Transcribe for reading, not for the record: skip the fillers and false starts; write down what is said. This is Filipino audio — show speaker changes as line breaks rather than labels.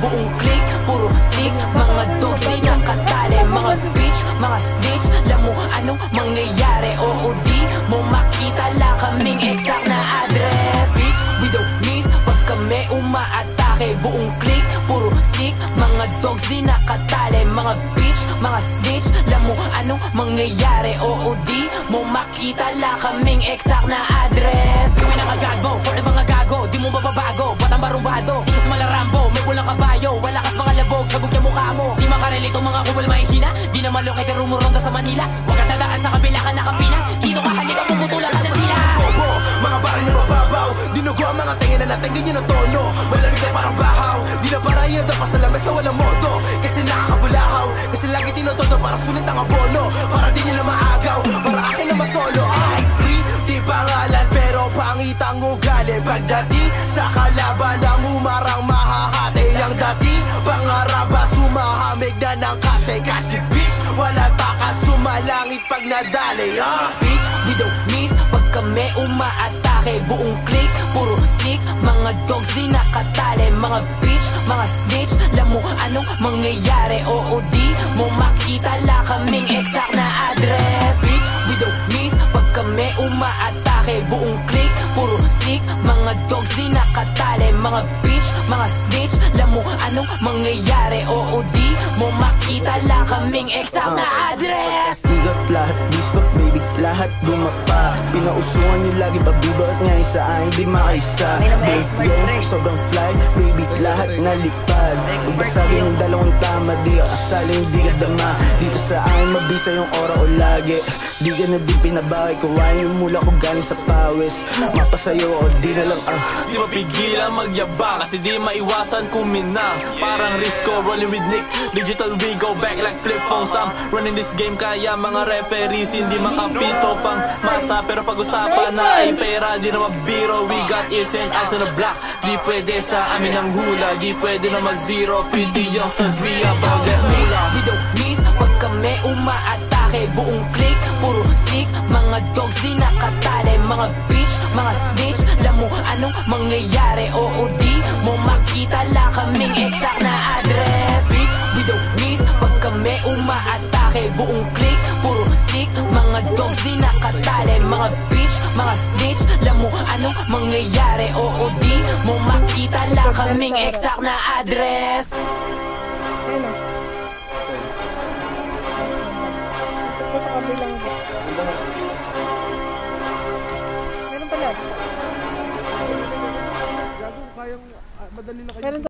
buong click, puro sick. Mga dogs di nakatali, mga bitch, mga snitch. Alam mo anong mangyayari, oo di mo makita lang kaming exact na address. Bitch, we don't miss pag kami umaatake. Buong click, puro sick. Mga dogs di nakatali, mga bitch, mga snitch. Alam mo anong mangyayari, oo di mo makita lang kaming exact na address. Gawin ang agago, for the mga gago, di mo mababago, batang barumbado, di kas malarambo, may pulang kabayo, wala kas mga labog, sabog yung mukha mo. Di makarelito mga kubal mahihina, di na malokay ka rumuronda sa Manila. Huwag kang dadaan sa kabila ka nakapina, dito ka halika, pumutula ka ng sila.
Bobo, mga baril na mababaw, dinugo ang mga tingin na natin ganyan ang tono. Malamig na parang bahaw, di na parayada pa sa lamesa walang moto. Kasi nakakabulahaw, kasi lagi tinotodo para sulit ang abono. Para di nila maagaw, para akin na masolo. Ay, free, di pangalan pero pangit ang ugali. Pagdating sa kalaban ang umarang mahahati. Ang dati, pangaraba sumahamig na ng kasi. Kasi bitch, wala takas sumalangit pag nadali.
Bitch, we don't miss pag kami umaatake. Buong click, puro sick. Mga dogs di nakatali, mga bitch, mga snitch. Alam mo anong mangyayari, oo di mo makita lang kaming exact na address. Bitch, we don't miss pag kami umaatake. Buong click, puro sick. Mga dogs di nakatali, mga bitch, mga snitch. Alam mo anong mangyayari, oo di mo makita lang kaming exact na address.
Bigat lahat, dislock baby, lahat dumapa. Pinausuhan niyo lagi pabiba at ngayon sa akin di makaisa. Baby, sobrang fly, baby, lahat nalipad. Pagbasagin yung dalawang tama, di ka kasali, hindi ka dama. Dito sa akin mabisa yung ora o lagi. Di ka na din pinabagay, kuhain yung mula ko galing sa pawis. Mapasayo o di na lang
di mapigilan magyabang, kasi di maiwasan kuminang. Parang Risco, rolling with Nick, digital we go back like flip phones. I'm running this game, kaya mga referees hindi makapito pang masa. Pero pag-usapan na ay pera, di na mabiro. We got ears and eyes on the block, di pwede sa amin ang hula. Di pwede na mag-zero, pretty youngsters, we about that mula.
We don't miss pag kami umaatake. Buong click, puro sick. Mga dogs di nakatali, mga bitch, mga snitch. Alam mo anong mangyayari, oo di mo makita lang kaming exact na address. Bitch, we don't miss pag kami umaatake. Buong click, puro sick. Mga dogs di nakatali, mga bitch, mga snitch. Alam mo anong mangyayari, oo di mo makita lang kaming exact na address.
Meron pala. Kayang madali na kayo.